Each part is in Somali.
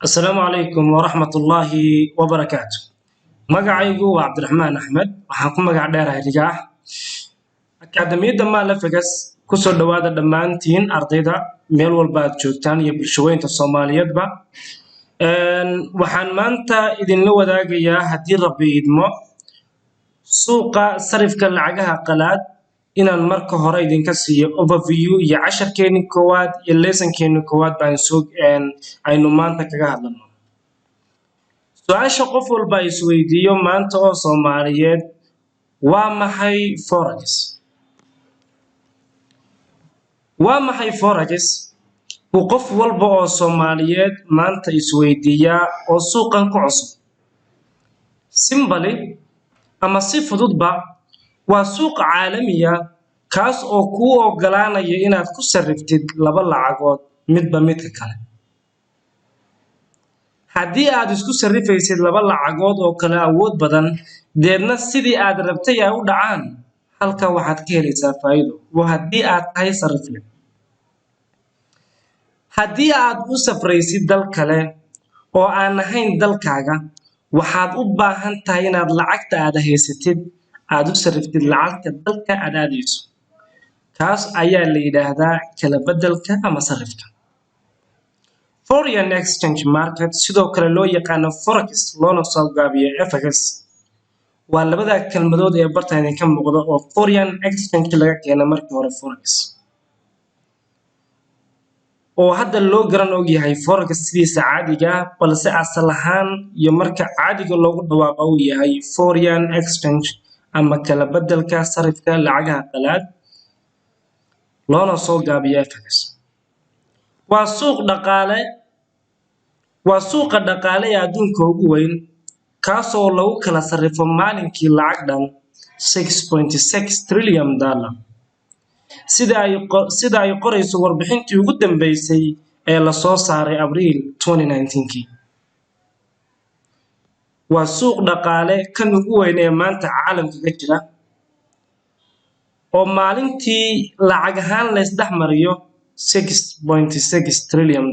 السلام عليكم ورحمة الله وبركاته. magacaygu waa Cabdiraxmaan Axmed waxaan ku magac dheerahay Rigaax Akaadamiyadda Maalafagas ku soo dhawaada dhammaantiin ardayda meel walba aad joogtaan iyo bulshooyinka Soomaaliyeedba waxaan maanta idinla wadaagayaa haddii Rabbi idmo suuqa sarifka lacagaha qalaad inaan marka hore idinka siiyo overview iyo casharkeeni koowaad iyo lesson-keeni koowaad baan aynu maanta kaga hadlano. Su'aasha qof walba isweydiiyo maanta oo Soomaaliyeed waa maxay forex? Waa maxay forex? Uu qof walba oo Soomaaliyeed maanta isweydiiyaa oo suuqan ku cusub. Simply ama si fududba waa suuq caalami ah kaas oo kuu ogolaanaya inaad ku sariftid laba lacagood midba midka kale. haddii aad isku sarifaysid laba lacagood oo kala awood badan deedna sidii aad rabtay ay u dhacaan halka waxaad ka helaysaa faa'iido waa haddii aad tahay sarifle. haddii aad u safraysid dal kale oo aan ahayn dalkaaga waxaad u baahan tahay inaad lacagta aad haysatid aad u sariftid lacagta dalka aad aadayso kaas ayaa la yidhaahdaa kala beddelka ama sarifka. Foreign exchange market sidoo kale loo yaqaano forex loona soo gaabiyo FX waa labada kelmadood ee bartaan idinka muuqda oo foreign exchange laga keenay markii hore forex oo hadda loo garan og yahay forex sidiisa caadiga balse asal ahaan iyo marka caadiga loogu dhawaaqo uu yahay foreign exchange ama kala beddelka sarifka lacagaha qalaad loona soo gaabiyo FX. waa suuqa dhaqaale ee adduunka ugu weyn kaasoo lagu kala sarrifo maalinkii lacag dhan $6.6 trillion sida ay qorayso warbixintii ugu dambeysay ee la soo saaray Abriil 2019. waa suuq dhaqaale kan ugu weyn ee maanta caalamka ka jira oo maalintii lacag ahaan la isdhex mariyo $6.6 trillion.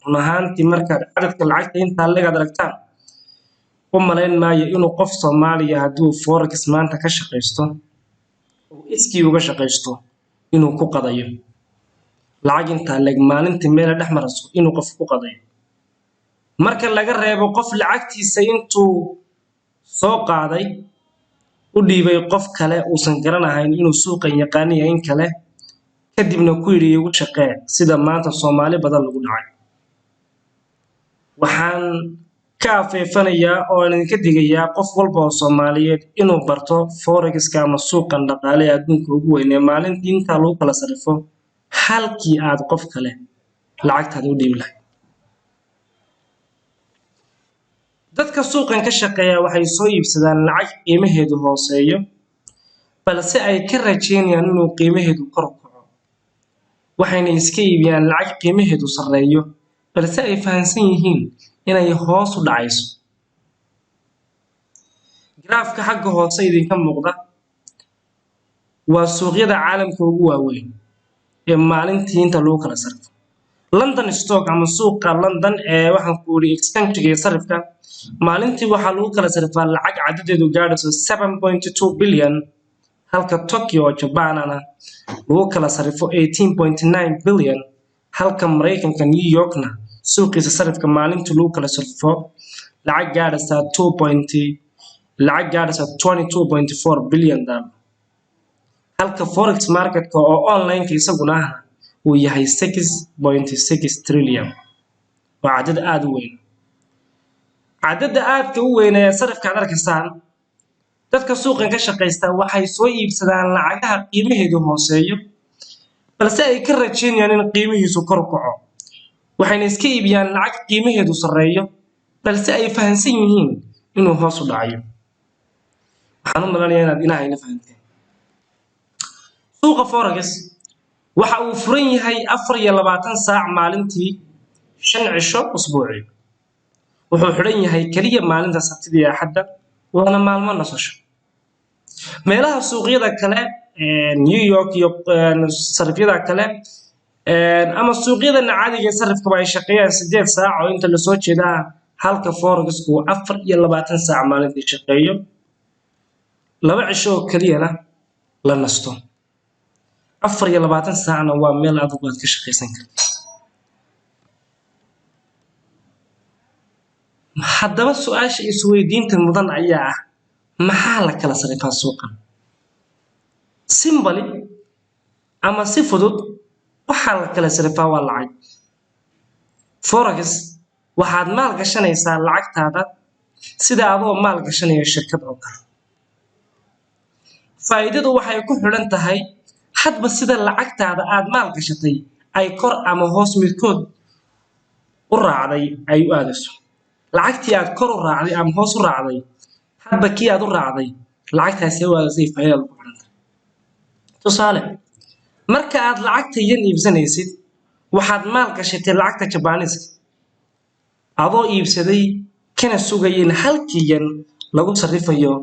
run ahaantii markaad cadadka lacagta intaa legaad aragtaan u malayn maayo inuu qof Soomaaliya hadduu forex maanta ka shaqaysto oo iskii uga shaqaysto inuu ku qadayo lacag intaa leg maalintii meel dhex marayso inuu qof ku qadayo marka laga reebo qof lacagtiisa intuu soo qaaday u dhiibay qof kale uusan garanahayn inuu suuqan yaqaaniyo in kale kadibna ku yiri ugu shaqee sida maanta Soomaali badan lagu dhacay. waxaan ka afeefanayaa oo aan idinka digayaa qof walba oo Soomaaliyeed inuu barto forex-ka ama suuqan dhaqaale ee adduunka ugu weyn ee maalintii inta lagu kala sarifo halkii aad qof kale lacagtaada u dhiibi lahayd. dadka suuqan ka shaqeeya waxay soo iibsadaan lacag qiimaheedu hooseeyo balse ay ka rajeynayaan inuu qiimaheedu kor waxayna iska iibiyaan lacag qiimaheedu sareeyo balse ay fahansan yihiin inay hoos u dhacayso. graafka xagga hoose idinka muuqda waa suuqyada caalamka ugu waaweyn ee maalintii inta lagu kala sarifo. London stock ama suuqa London ee waxaan ku yiri exchange-ga sarifka maalintii waxaa lagu kala sarifaa lacag cadadeedu gaadhayso 7.2 billion halka Tokyo oo Japaanana lagu kala sarifo 18.9 billion halka Mareykanka New Yorkna suuqiisa sarifka maalintii lagu kala sarifo lacag gaadhaysa 22.4 billion halka forex market-ka oo online-ka isaguna uu yahay 6.6 trillion. waa cadad aad u weyn. cadada aadka u weyn ee sarifka aad arkaysaan dadka suuqan ka shaqaysta waxay soo iibsadaan lacagaha qiimaheedu hooseeyo balse ay ka rajeynayaan in qiimihiisu kor u kaco waxayna iska iibiyaan lacag qiimaheedu sareeyo balse ay fahansan yihiin inuu hoos u dhacayo. waxaan u maleynayaa inaad inahayna fahanteen. suuqa forex waxa uu furan yahay 24 saac maalintii 5 cisho usbuucii wuxuu xiran yahay kaliya maalinta Sabtida iyo Axadda waana maalmo nasasho. meelaha suuqyada kale New York iyo sarifyada kale ama suuqyada caadiga ee sarifka ay shaqeeyaan 8 saac oo inta la soo jeedaa halka forex-ku 24 saac maalintii shaqeeyo 2 cisho oo kaliyana la nasto 24 saacna waa meel aad ka shaqeysan karto haddaba su'aasha isweydiinta mudan ayaa ah maxaa la kala sarifaa suuqan simply ama si fudud waxaa la kala sarifaa waa lacag forex waxaad maal gashanaysaa lacagtaada sida adoo maal gashanaya shirkad oo kale faa'iidadu waxay ku xidhan tahay hadba sida lacagtaada aad maal gashatay ay kor ama hoos midkood u raacday ay u aadayso lacagtii aad kor u raacday ama hoos u raacday hadba kii aad u raacday lacagtaasi waa si faa'iido ku xidhan tusaale marka aad lacagta yan iibsanaysid waxaad maal gashatay lacagta Japanese adoo iibsaday kana sugayeen halkii yan lagu sarifayo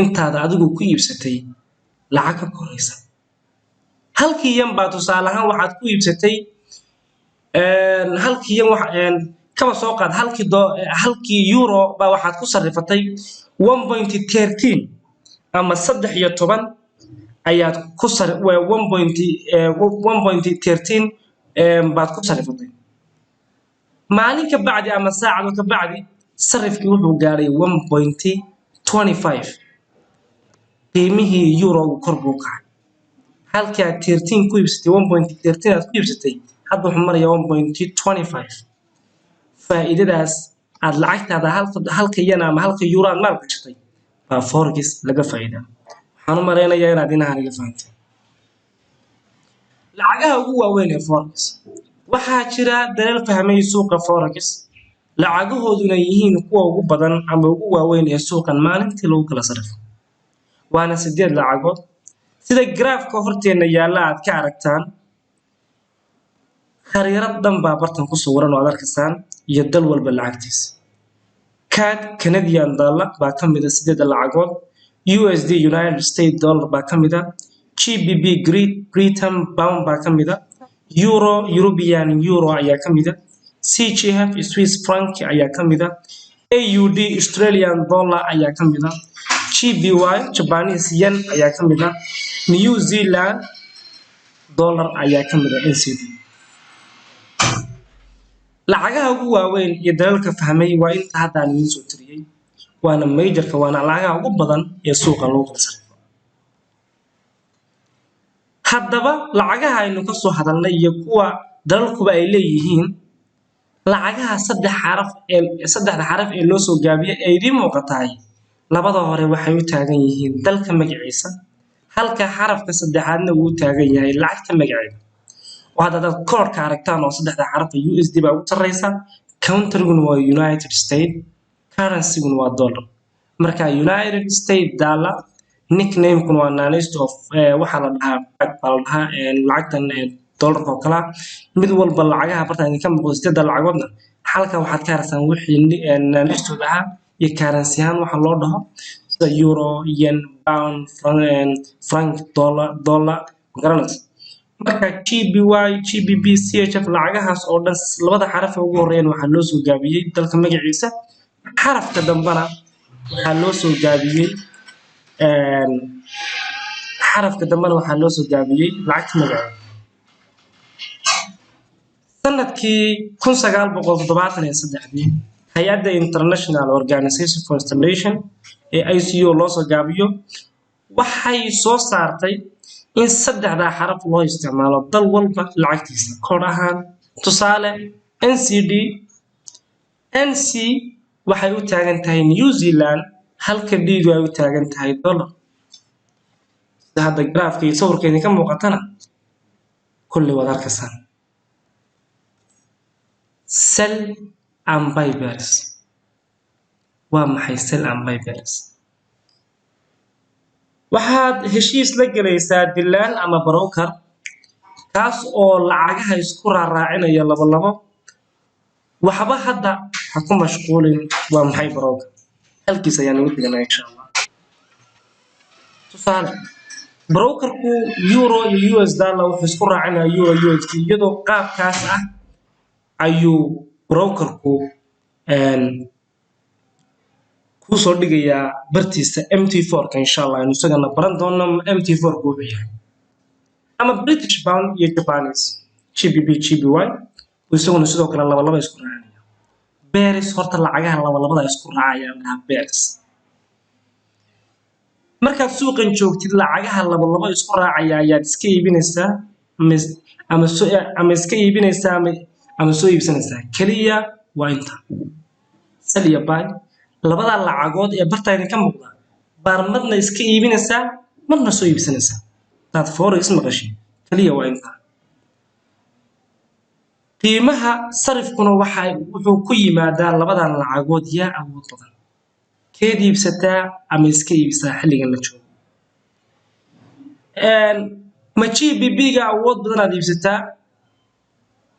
intaada adigu ku iibsatay lacag ka koraysa halkii yan baa tusaale ahaan waxaad ku iibsatay halkii yan kaba soo qaad halkii euro baa waxaad ku sarifatay 1.13 ama 13 ayaad ku 1.13 baad ku sarifatay maalin ka bacdi ama saacado ka bacdi sarifkii wuxuu gaaray 1.25 qiimihii euro kor buu kacay halkii aad 13 ku iibsatay 1.13 aad ku iibsatay hadda wuxuu marayaa 1.25 faa'iidadaas aad lacagtaada halka yan ama halka euro aad maal gashatay baa forex laga faa'iidaa waxaan u mareynayaa inaad inahan iga fahanteen lacagaha ugu waaweyn ee forex waxaa jira dalal fahmay suuqa forex lacagahooduna yihiin kuwa ugu badan ama ugu waaweyn ee suuqan maalintii lagu kala sarifo waana 8 lacagood sida graafka horteena yaala aad ka aragtaan khariirad dhan baa bartan ku sawiran oo aad arkaysaan iyo dal walba lacagtiisa CAD Canadian dollar baa ka mid ah 8 lacagood USD United States dollar baa ka mid ah GBP Great Britain pound baa ka mid ah Euro European Euro ayaa ka mid ah CHF Swiss franc ayaa ka mid ah AUD Australian dollar ayaa ka mid ah GBY Japanese yen ayaa ka mid ah New Zealand dollar ayaa ka mid ah NZD lacagaha ugu waaweyn iyo dalalka fahmay waa inta hadda aan idin soo tiriyay waana majorka waana lacagaha ugu badan ee suuqa lagu kala sarifo haddaba lacagaha aynu ka soo hadalnay iyo kuwa dalalkuba ay leeyihiin lacagaha saddexda xaraf ee loo soo gaabiyay ay idin muuqataay labada hore waxay u taagan yihiin dalka magaciisa halka xarafka saddexaadna uu taagan yahay lacagta magaceeda waxaad koodhka aragtaan oo saddexda xaraf ee USD baa ugu sarreysa countryguna waa United States currency-guna waa dollar marka United States dollar nickname-kuna waa naanayst of waxa la dhahaa lacagtan dollarka oo kala mid walba lacagaha bartaan idinka muuqdo 8 lacagoodna halka waxaad ka aragtaan wixii naanaystooda ahaa iyo currency ahaan waxa loo dhaho sida euro yen pound franc dollar garanaysa marka GBY GBP CHF lacagahaas oo dhan labada xaraf ee ugu horeeyaan waxa loo soo gaabiyay dalka magaciisa xarafka dambana waxa loo soo gaabiyay lacagta magaceeda sanadkii 1973 hay'adda International Organization for Stabilization ee ICO loo soo gaabiyo waxay soo saartay in saddexda xaraf loo isticmaalo dal walba lacagtiisa kood ahaan tusaale NC waxay u taagan tahay New Zealand halka D ay u taagan tahay dollar hadda graafka iyo sawirkeeda ka muuqatana kulli wada arkaysan sell and buy bears waa maxay sell and buy bears waxaad heshiis la galaysaa dilaan ama broker kaas oo lacagaha isku raacinaya laba waxba hadda ha ku mashquulin waa maxay broker halkiis ayaan ugu teganaa insha Allah tusaale brokerku euro iyo US dollar wuxuu isku raacinaa euro USD iyadoo qaabkaas ah ayuu brokerku ku soo dhigayaa bartiisa MT4 ka insha Allah inuu isagana baran doono MT4 ku yahay ama British pound iyo Japanese GBP GBY isaguna sidoo kale laba isku raacaya beeris horta lacagaha labada isku raacayaan beeris markaad suuqan joogtid lacagaha laba isku raacaya ayaad iska iibinaysaa ama iska iibinaysaa ama soo iibsanaysaa kaliya waa inta sell iyo buy labada lacagood ee bartayna ka muuqda baarmadna iska iibinaysaa marna soo iibsanaysaa taad forex maqashay kaliya waa inta qiimaha sarifkuna wuxuu ku yimaadaa labadan lacagood yaa awood badan keed iibsataa ama iska iibsaa xilligan la joogo ma GBP-ga awood badan aad iibsataa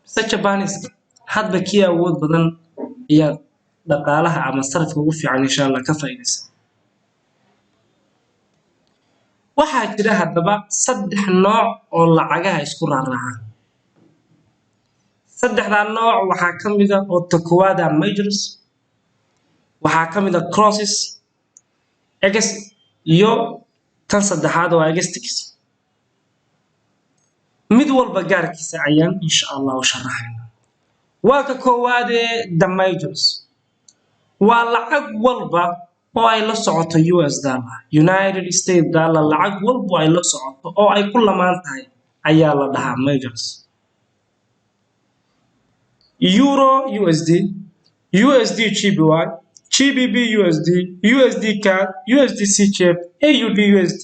mise Japanese hadba kii awood badan ayaa dhaqaalaha ama sarifka ugu fiican insha Allah ka faa'iideysa waxaa jira haddaba 3 nooc oo lacagaha isku raaraaca saddexdan nooc waxaa ka mid ah oo koowaad ah majors waxaa ka mid ah crosses iyo tan saddexaad oo exotics mid walba gaarkiisa ayaan insha Allah u sharaxaynaa waa ka koowaad ee the majors waa lacag walba oo ay la socoto US dollar United States dollar lacag walba ay la socoto oo ay ku lamaan tahay ayaa la dhahaa majors Euro USD USD GBY GBP USD USD CAD USD CHF AUD USD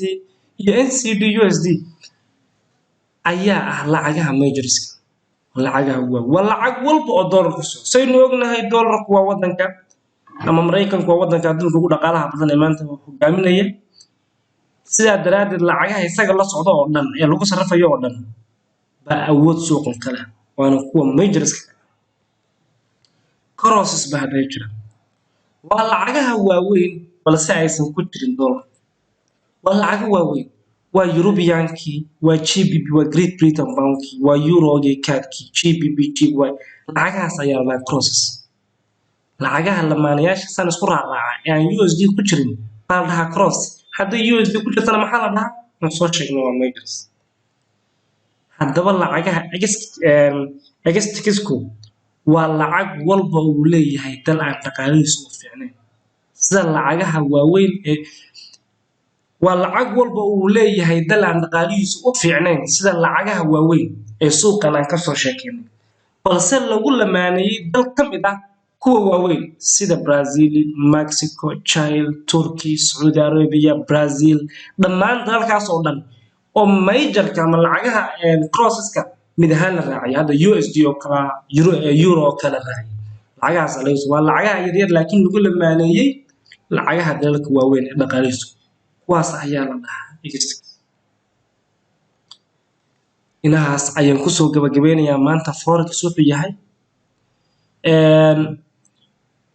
iyo NCD USD ayaa ah lacagaha majorska lacagaha waa lacag walba oo dollar ku soo saynu ognahay dollarku waa wadanka ama Mareykanku waa wadanka adduunka ugu dhaqaalaha badan ee maanta hogaaminaya sidaa daraadeed lacagaha isaga la socdo oo dhan ee lagu sarrafayo oo dhan baa awood suuqan kale waana kuwa majorska crosses baa hadda jira waa lacagaha waaweyn balse aysan ku jirin dollar waa lacagaha waaweyn waa European-kii waa GBP waa Great Britain pound-kii waa Euro-gii CAD-kii GBP GBY lacagahaas ayaa la crosses lacagaha lamaanayaasha san isku raacaa ee aan USD ku jirin baa la dhahaa cross hadda USD ku jirtana maxaa la dhahaa aan soo sheegnay waa majors haddaba lacagaha exoticsku waa lacag walba uu leeyahay dal aan dhaqaalihiisu u fiicnayn sida lacagaha waaweyn ee waa lacag walba uu leeyahay dal aan dhaqaalihiisu u fiicnayn sida lacagaha waaweyn ee suuqan aan ka soo sheekeynay balse lagu lamaaneeyay dal ka mid ah kuwa waaweyn sida Brazil Mexico Chile Turkey Saudi Arabia Brazil dhammaan dalalkaas oo dhan oo majorka ama lacagaha crosseska mid ahaan la raacay hadda USD oo kala euro oo kala raacay lacagahaas waa lacagaha yaryar laakiin lagu lamaaneeyay lacagaha dalalka waaweyn ee dhaqaalihiisu kuwaas ayaa la dhahaa exotics inahaas ayaan kusoo gabagabeynayaa maanta forex wuxuu yahay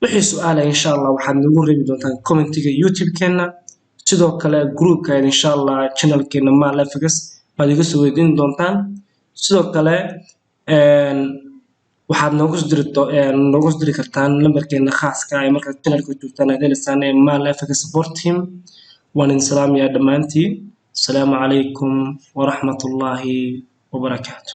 wixii su'aala insha Allah waxaad nagu reebi doontaan commentiga YouTube-keena sidoo kale groupka insha Allah channel-keena MaalFX baad iga soo weydiin doontaan sidoo kale waxaad noogu diri kartaan lambarkeena khaaska ah ee markaad channelka joogtaan aad helaysaan ee MaalFX support team waan salaam ya dhamaantiin assalaamu calaykum wa rahmatullaahi wa barakaatuh